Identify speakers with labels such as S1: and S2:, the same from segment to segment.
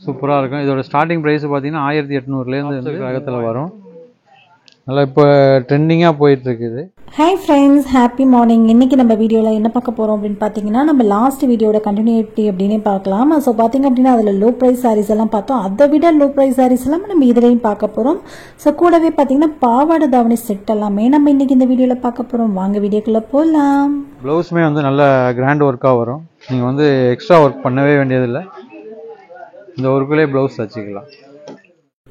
S1: சூப்பராக இருக்கும். இதோட ஸ்டார்டிங் ப்ரைஸ் பார்த்தீங்கன்னா 1800 ரகத்தில் வரும். நல்லா இப்போ ட்ரெண்டிங்காக போயிட்டு இருக்குது.
S2: Hi friends, happy morning. இன்னைக்கு நம்ம வீடியோவில் என்ன பார்க்க போகிறோம் அப்படின்னு பார்த்தீங்கன்னா, நம்ம லாஸ்ட் வீடியோட கண்டினியூட்டி அப்படின்னே பார்க்கலாம். ஸோ பார்த்தீங்க அப்படின்னா அதில் லோ ப்ரைஸ் சாரீஸ் எல்லாம் பார்த்தோம். அதை விட லோ ப்ரைஸ் சாரீஸ் எல்லாம் நம்ம இதுலையும் பார்க்க போகிறோம். ஸோ கூடவே பார்த்தீங்கன்னா பாவாடை தாவணி செட் எல்லாமே நம்ம இன்னைக்கு இந்த வீடியோவில் பார்க்க போகிறோம். வாங்க வீடியோக்குள்ளே போகலாம்.
S1: ப்ளவுஸுமே வந்து நல்ல கிராண்ட் ஒர்க்காக வரும். நீங்கள் வந்து எக்ஸ்ட்ரா ஒர்க் பண்ணவே வேண்டியதில்லை. இந்த ஒர்க்குலேயே ப்ளவுஸ் வச்சுக்கலாம்.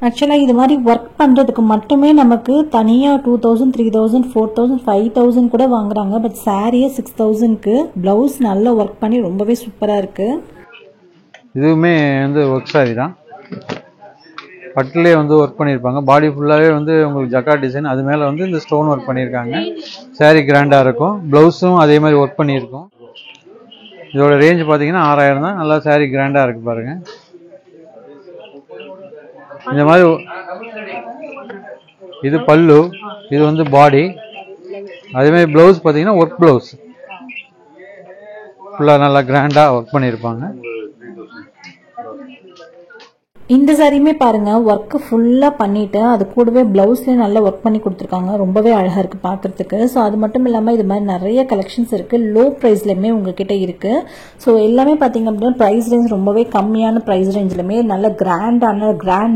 S2: ஆக்சுவலாக இது மாதிரி ஒர்க் பண்ணுறதுக்கு மட்டுமே நமக்கு தனியாக 2000, 3000, 4000, 5000 கூட வாங்குறாங்க. பட் சாரியே 6000க்கு ப்ளவுஸ் நல்லா ஒர்க் பண்ணி ரொம்பவே சூப்பராக இருக்குது.
S1: இதுவுமே வந்து ஒர்க் சாரி தான். பட்டுலேயே வந்து ஒர்க் பண்ணியிருப்பாங்க. பாடி ஃபுல்லாகவே வந்து உங்களுக்கு ஜக்கார்ட் டிசைன், அது மேலே வந்து இந்த ஸ்டோன் ஒர்க் பண்ணியிருக்காங்க. சாரி கிராண்டாக இருக்கும். ப்ளவுஸும் அதே மாதிரி ஒர்க் பண்ணியிருக்கும். இதோட ரேஞ்ச் பார்த்தீங்கன்னா 6000 தான். நல்லா சாரி கிராண்டாக இருக்குது பாருங்கள். இந்த மாதிரி இது பல்லு, இது வந்து பாடி. அதே மாதிரி ப்ளவுஸ் பார்த்தீங்கன்னா ஒர்க் ப்ளவுஸ் ஃபுல்லாக நல்லா கிராண்டாக ஒர்க் பண்ணியிருப்பாங்க.
S2: இந்த சாரியுமே பாருங்க ஒர்க்கு ஃபுல்லாக பண்ணிட்டு அது கூடவே பிளவுஸ்லேயே நல்லா ஒர்க் பண்ணி கொடுத்துருக்காங்க. ரொம்பவே அழகாக இருக்குது பார்க்குறதுக்கு. ஸோ அது மட்டும் இல்லாமல் இது மாதிரி நிறைய கலெக்ஷன்ஸ் இருக்குது. லோ ப்ரைஸ்லையுமே உங்ககிட்ட இருக்குது. ஸோ எல்லாமே பார்த்தீங்க அப்படின்னா ப்ரைஸ் ரேஞ்ச் ரொம்பவே கம்மியான ப்ரைஸ் ரேஞ்சிலுமே நல்ல கிராண்ட்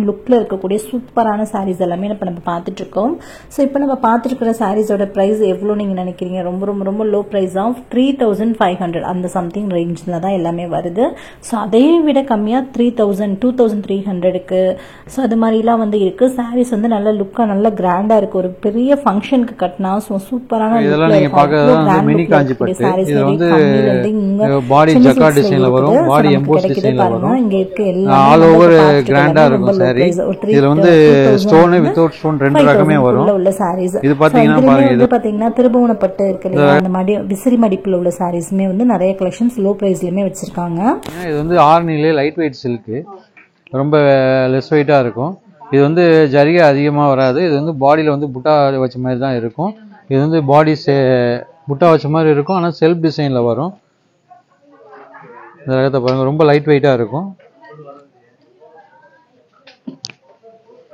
S2: லுக்கில் இருக்கக்கூடிய சூப்பரான சாரீஸ் எல்லாமே இப்போ நம்ம பார்த்துட்ருக்கோம். ஸோ இப்போ நம்ம பார்த்துருக்கிற சாரீஸோட ப்ரைஸ் எவ்வளோ நீங்கள் நினைக்கிறீங்க? ரொம்ப ரொம்ப ரொம்ப லோ ப்ரைஸ் ஆஃப் 3500 அந்த சம்திங் ரேஞ்சில் தான் எல்லாமே வருது. ஸோ அதை விட கம்மியாக 3000, 2300க்கு ஸோ அது மாதிரிலாம் வந்து இருக்கு. சாரீஸ் வந்து நல்ல லுக்கா நல்ல கிராண்டா இருக்கு. ஒரு பெரிய ஃபங்க்ஷனுக்கு கட்டினா சூப்பரான
S1: இதெல்லாம் நீங்க பார்க்கறது மினி காஞ்சி பட்டு. இது வந்து பாடி ஜக்கார்ட் டிசைன்ல வரும். பாடி எம்போஸ் டிசைன்ல வரும்.
S2: இங்க இருக்கு எல்லாம்
S1: ஆல் ஓவர் கிராண்டா இருக்கும் சாரி. இதுல வந்து ஸ்டோன் வித்அவுட் ஸ்டோன் ரெண்டு ரகமே வரும்.
S2: உள்ள சாரீஸ்
S1: இது பாத்தீங்கன்னா பாருங்க, இது
S2: பாத்தீங்கன்னா திருபுவன பட்டு இருக்கு இல்லையா, அந்த மாதிரி விசிறி மடிப்புல உள்ள சாரீஸ்மே வந்து நிறைய கலெக்ஷன்ஸ் லோ பிரைஸ்லயுமே வச்சிருக்காங்க.
S1: இது வந்து ஆர்னிலே லைட் வெயிட் சில்க், ரொம்ப லெஸ் வெயிட்டாக இருக்கும். இது வந்து ஜரிகை அதிகமாக வராது. இது வந்து பாடியில் வந்து புட்டா வச்ச மாதிரி தான் இருக்கும். இது வந்து பாடி புட்டா வச்ச மாதிரி இருக்கும். ஆனால் செல்ஃப் டிசைனில் வரும். இந்த ரகத்தை பாருங்கள், ரொம்ப லைட் வெயிட்டாக இருக்கும்.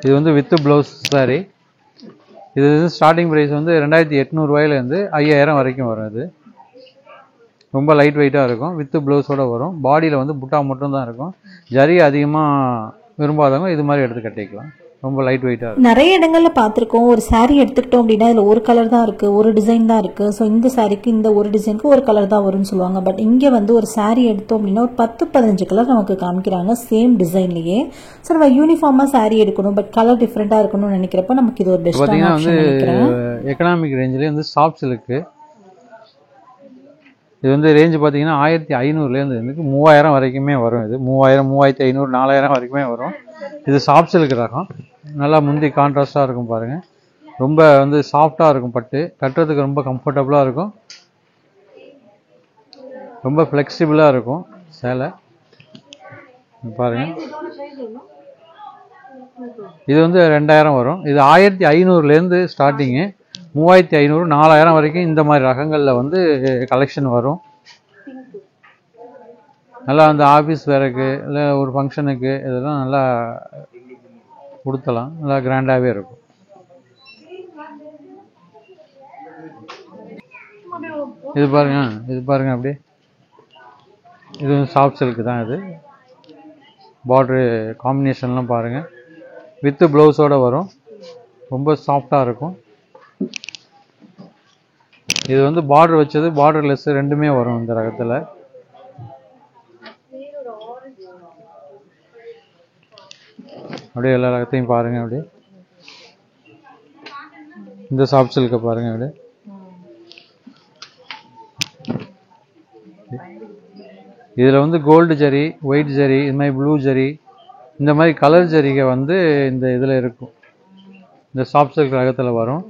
S1: இது வந்து வித் ப்ளவுஸ் சாரி. இது ஸ்டார்டிங் ப்ரைஸ் வந்து 2800 ரூபாயிலேருந்து 5000 வரைக்கும் வரும். இது ரொம்ப லைட் வெயிட்டாக இருக்கும். வித் ப்ளவுஸோடு வரும். பாடியில் வந்து புட்டா மட்டும்தான் இருக்கும். ஜரி அதிகமாக விரும்பாதவங்க இது மாதிரி எடுத்து கட்டிக்கலாம். ரொம்ப லைட் வெயிட்டாக இருக்கும்.
S2: நிறைய இடங்கள்ல பார்த்துருக்கோம். ஒரு சாரீ எடுத்துக்கிட்டோம் அப்படின்னா இதில் ஒரு கலர் தான் இருக்குது, ஒரு டிசைன் தான் இருக்குது. ஸோ இந்த சாரீக்கு இந்த ஒரு டிசைனுக்கு ஒரு கலர் தான் வரும்னு சொல்லுவாங்க. பட் இங்கே வந்து ஒரு சாரீ எடுத்தோம் அப்படின்னா ஒரு 10-15 கலர் நமக்கு காமிக்கிறாங்க சேம் டிசைன்லேயே. ஸோ நம்ம யூனிஃபார்மாக சாரீ எடுக்கணும், பட் கலர் டிஃப்ரெண்ட்டாக இருக்கணும்னு நினைக்கிறப்ப நமக்கு இது ஒரு பெஸ்ட்.
S1: பார்த்தீங்கன்னா வந்து எக்கனாமிக் ரேஞ்சிலே வந்து சாஃப்ட் சில்க்கு. இது வந்து ரேஞ்சு பார்த்தீங்கன்னா 1500லேருந்து 3000 வரைக்குமே வரும். இது 3000, 3500, 4000 வரைக்குமே வரும். இது சாஃப்ட் சில்க் ரகம். நல்லா முந்தி கான்ட்ராஸ்டாக இருக்கும் பாருங்கள். ரொம்ப வந்து சாஃப்டாக இருக்கும். பட்டு கட்டுறதுக்கு ரொம்ப கம்ஃபர்டபுளாக இருக்கும். ரொம்ப ஃப்ளெக்சிபிளாக இருக்கும் சேலை பாருங்கள். இது வந்து 2000 வரும். இது 1500லேருந்து ஸ்டார்டிங்கு. 3500, 4000 வரைக்கும் இந்த மாதிரி ரகங்களில் வந்து கலெக்ஷன் வரும். நல்லா அந்த ஆஃபீஸ் வேருக்கு இல்லை ஒரு ஃபங்க்ஷனுக்கு இதெல்லாம் நல்லா கொடுத்தலாம். நல்லா கிராண்டாகவே இருக்கும். இது பாருங்க அப்படியே. இது சாஃப்ட் சில்க்கு தான். இது பார்டரு காம்பினேஷன்லாம் பாருங்கள். வித்து ப்ளவுஸோடு வரும். ரொம்ப சாஃப்டாக இருக்கும். இது வந்து பார்டர் வச்சது, பார்டர் லெஸ் ரெண்டுமே வரும் இந்த ரகத்தில். அப்படியே எல்லா ரகத்தையும் பாருங்க. அப்படியே இந்த சாஃப்ட் சில்கை பாருங்க. அப்படியே இதில் வந்து கோல்டு ஜரி, ஒயிட் ஜரி, இது மாதிரி ப்ளூ ஜரி, இந்த மாதிரி கலர் ஜரிகை வந்து இந்த இதில் இருக்கும். இந்த சாஃப்ட் சில்க் ரகத்தில் வரும்.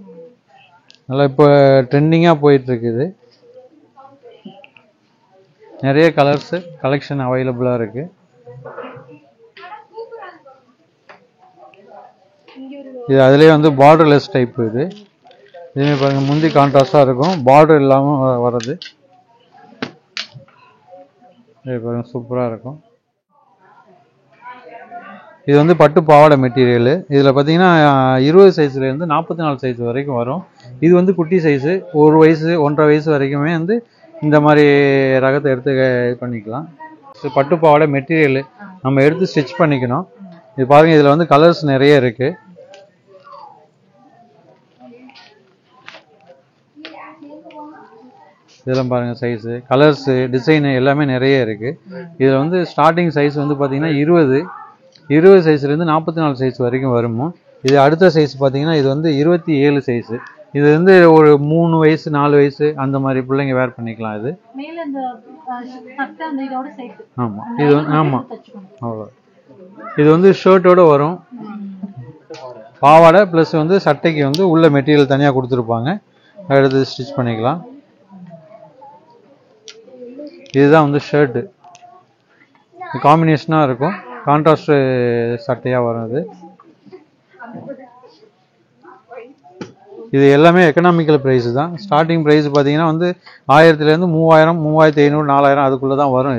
S1: நல்லா இப்போ ட்ரெண்டிங்காக போயிட்டுருக்குது. நிறைய கலர்ஸு கலெக்ஷன் அவைலபிளாக இருக்குது. இது அதிலே வந்து பார்டர்லெஸ் டைப். இதுவுமே பாருங்கள், முந்தி கான்ட்ராஸ்டாக இருக்கும், பார்டர் இல்லாமல் வர்றது. இது பாருங்கள், சூப்பராக இருக்கும். இது வந்து பட்டு பாவாடை மெட்டீரியல். இதில் பார்த்தீங்கன்னா 20 சைஸ்லேருந்து 44 சைஸ் வரைக்கும் வரும். இது வந்து குட்டி சைஸு, 1 வயசு 1.5 வயசு வரைக்குமே வந்து இந்த மாதிரி ரகத்தை எடுத்து இது பண்ணிக்கலாம். பட்டு பாவாடை மெட்டீரியல் நம்ம எடுத்து ஸ்டிச் பண்ணிக்கணும். இது பாருங்கள், இதில் வந்து கலர்ஸ் நிறைய இருக்குது. இதெல்லாம் பாருங்கள், சைஸு, கலர்ஸு, டிசைனு எல்லாமே நிறைய இருக்குது. இதில் வந்து ஸ்டார்டிங் சைஸ் வந்து பார்த்திங்கன்னா 20 சைஸ்லேருந்து 44 சைஸ் வரைக்கும் வருமோ. இது அடுத்த சைஸ் பார்த்தீங்கன்னா இது வந்து 27 சைஸு. இது வந்து ஒரு 3 வயசு 4 வயசு அந்த மாதிரி பிள்ளைங்க வேர் பண்ணிக்கலாம். இது ஆமாம், இது ஆமாம் அவ்வளோ. இது வந்து ஷர்ட்டோட வரும், பாவாடை ப்ளஸ் வந்து சட்டைக்கு வந்து உள்ள மெட்டீரியல் தனியாக கொடுத்துருப்பாங்க, எடுத்து ஸ்டிச் பண்ணிக்கலாம். இதுதான் வந்து ஷர்ட்டு, காம்பினேஷனாக இருக்கும், கான்ட்ராஸ்ட் சட்டையாக வரும். இது எல்லாமே எக்கனாமிக்கல் ப்ரைஸ் தான். ஸ்டார்டிங் ப்ரைஸ் பார்த்தீங்கன்னா வந்து 1000லேருந்து 3000, 3500, 4000 அதுக்குள்ளே தான் வரும்.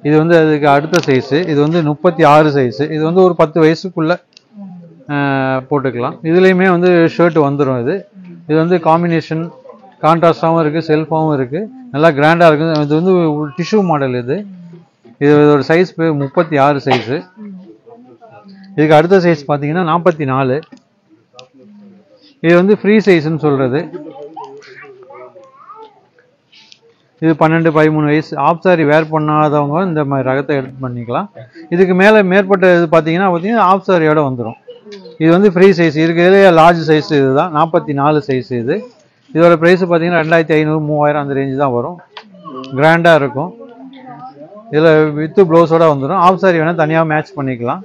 S1: இது வந்து அதுக்கு அடுத்த சைஸு. இது வந்து 36 சைஸு. இது வந்து ஒரு 10 வயசுக்குள்ளே போட்டுக்கலாம். இதுலேயுமே வந்து ஷர்ட் வந்துடும். இது வந்து காம்பினேஷன் கான்ட்ராஸ்டாகவும் இருக்குது, செல்ஃபாகவும் இருக்குது, நல்லா கிராண்டாக இருக்குது. இது வந்து டிஷ்யூ மாடல். இதோட சைஸ் 36 சைஸு. இதுக்கு அடுத்த சைஸ் பார்த்தீங்கன்னா 44. இது வந்து ஃப்ரீ சைஸ்ன்னு சொல்கிறது. இது 12-13 வயசு ஆஃப் சாரி வேர் பண்ணாதவங்க இந்த மாதிரி ரகத்தை எடுத்து பண்ணிக்கலாம். இதுக்கு மேற்பட்ட இது பார்த்தீங்கன்னா ஆஃப் சாரியோட வந்துடும். இது வந்து ஃப்ரீ சைஸ். இருக்கிறதுலே லார்ஜ் சைஸ் இதுதான், 44 சைஸ். இதோட ப்ரைஸ் பார்த்தீங்கன்னா 2500, 3000 அந்த ரேஞ்சு தான் வரும். கிராண்டாக இருக்கும். இதில் வித்து ப்ளவுஸோட வந்துடும். ஆஃப் சாரி வேணால் தனியாக மேட்ச் பண்ணிக்கலாம்.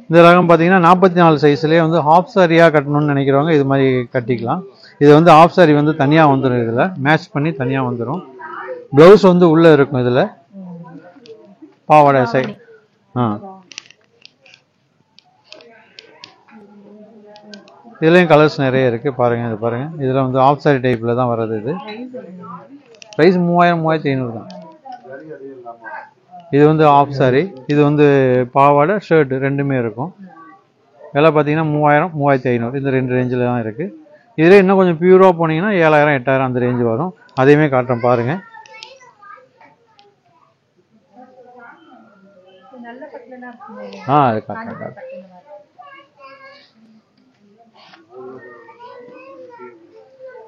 S1: இந்த ரகம் பார்த்தீங்கன்னா 44 சைஸ்லேயே வந்து ஹாஃப் சாரியாக கட்டணும்னு நினைக்கிறவங்க இது மாதிரி கட்டிக்கலாம். இது வந்து ஆஃப் சாரி வந்து தனியாக வந்துடும், இதில் மேட்ச் பண்ணி தனியாக வந்துடும். ப்ளவுஸ் வந்து உள்ளே இருக்கும். இதில் பாவாடை சைடு இதுலேயும் கலர்ஸ் நிறைய இருக்குது. பாருங்கள், இது பாருங்கள், இதில் வந்து ஆஃப் சாரி டைப்பில் தான் வர்றது. இது ப்ரைஸ் 3000, 3500 தான். இது வந்து ஆஃப் சாரி. இது வந்து பாவாடை ஷர்ட் ரெண்டுமே இருக்கும். விலை பார்த்தீங்கன்னா 3000, 3500 இந்த 2 ரேஞ்சில் தான் இருக்குது. இதில் இன்னும் கொஞ்சம் பியூராக போனீங்கன்னா 7000, 8000 அந்த ரேஞ்சு வரும். அதையுமே காட்டுறேன் பாருங்கள். அது காட்டுறேன்.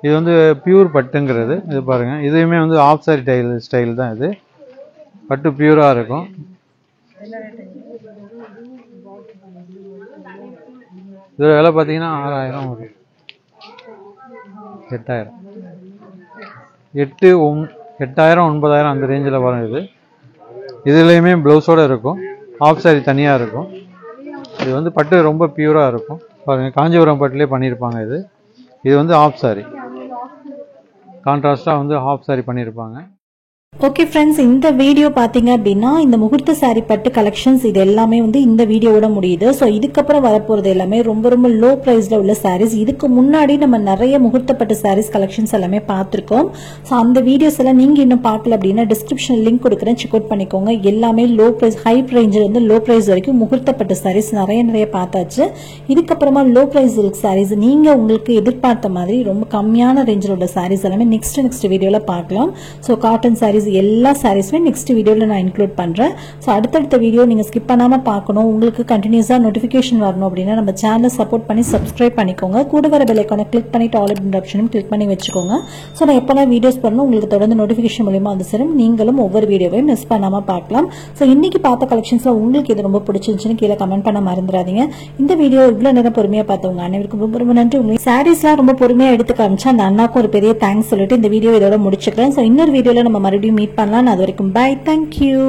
S1: இது வந்து பியூர் பட்டுங்கிறது. இது பாருங்கள், இதுவுமே வந்து ஆஃப் சாரி ஸ்டைல் தான். இது பட்டு பியூராக இருக்கும். இதோட விலை பார்த்தீங்கன்னா 6000 வரும். 8000, 9000, அந்த ரேஞ்சில் வரும். இதுலேயுமே ப்ளவுஸோடு இருக்கும், ஆஃப் சாரி தனியாக இருக்கும். இது வந்து பட்டு ரொம்ப பியூராக இருக்கும். பாருங்கள், காஞ்சிபுரம் பட்டுலேயே பண்ணியிருப்பாங்க. இது வந்து ஆஃப் சாரி, கான்ட்ராஸ்டாக வந்து ஆஃப் சாரி பண்ணியிருப்பாங்க.
S2: ஓகே ஃப்ரெண்ட்ஸ், இந்த வீடியோ பார்த்தீங்க அப்படின்னா இந்த முகூர்த்த சாரி பட்டு கலெக்ஷன்ஸ் இது எல்லாமே வந்து இந்த வீடியோவோட முடியுது. ஸோ இதுக்கப்புறம் வரப்போகிறது எல்லாமே ரொம்ப ரொம்ப லோ ப்ரைஸில் உள்ள சாரீஸ். இதுக்கு முன்னாடி நம்ம நிறைய முகூர்த்த பட்டு சாரீஸ் கலெக்ஷன்ஸ் எல்லாமே பார்த்துருக்கோம். ஸோ அந்த வீடியோஸ் எல்லாம் நீங்கள் இன்னும் பார்க்கல அப்படின்னா டிஸ்கிரிப்ஷன் லிங்க் கொடுக்குறேன், செக் அவுட் பண்ணிக்கோங்க. எல்லாமே லோ ப்ரைஸ், ஹை ரேஞ்சிலேருந்து லோ ப்ரைஸ் வரைக்கும் முகூர்த்த பட்டு சாரீஸ் நிறைய பார்த்தாச்சு. இதுக்கப்புறமா லோ ப்ரைஸ் சாரீஸ் நீங்கள் உங்களுக்கு எதிர்பார்த்த மாதிரி ரொம்ப கம்மியான ரேஞ்சில் உள்ள சாரீஸ் எல்லாமே நெக்ஸ்ட் வீடியோவில் பார்க்கலாம். ஸோ காட்டன் சாரீஸ் எல்லா சாரீஸுமே நெக்ஸ்ட் வீடியோவில் நான் இன்க்ளூட் பண்ணுறேன். ஸோ அடுத்தடுத்த வீடியோ நீங்கள் ஸ்கிப் பண்ணாமல் பார்க்கணும், உங்களுக்கு கண்டினியூஸாக நோட்டிஃபிகேஷன் வரணும் அப்படின்னா நம்ம சேனலை சப்போர்ட் பண்ணி சப்ஸ்கிரைப் பண்ணிக்கோங்க. கூட வர பெல் ஐகானை கிளிக் பண்ணிட்டு ஆல் அப்படின்ற ஆப்ஷனும் கிளிக் பண்ணி வச்சுக்கோங்க. ஸோ நான் எப்போலாம் வீடியோஸ் பண்ணணும் உங்களுக்கு தொடர்ந்து நோட்டிஃபிகேஷன் மூலியமாக வந்து சேரும். நீங்களும் ஒவ்வொரு வீடியோவையும் மிஸ் பண்ணாமல் பார்க்கலாம். ஸோ இன்னைக்கு பார்த்த கலெக்ஷன்ஸில் உங்களுக்கு இது ரொம்ப பிடிச்சிருந்துச்சுன்னு கீழே கமெண்ட் பண்ண மறந்துடாதீங்க. இந்த வீடியோ இவ்வளோ நேரம் பொறுமையாக பார்த்தவங்க அனைவருக்கும் ரொம்ப ரொம்ப நன்றி. உங்களுக்கு சாரீஸ்லாம் ரொம்ப பொறுமையாக எடுத்து காமிச்சா அந்த அண்ணாக்கும் ஒரு பெரிய தேங்க்ஸ் சொல்லிட்டு இந்த வீடியோ இதோட முடிச்சுக்கிறேன். ஸோ இன்னொரு வீடியோவில் நம்ம மறுபடியும் மீட் பண்ணலாம். அது வரைக்கும் பை, தேங்க்யூ.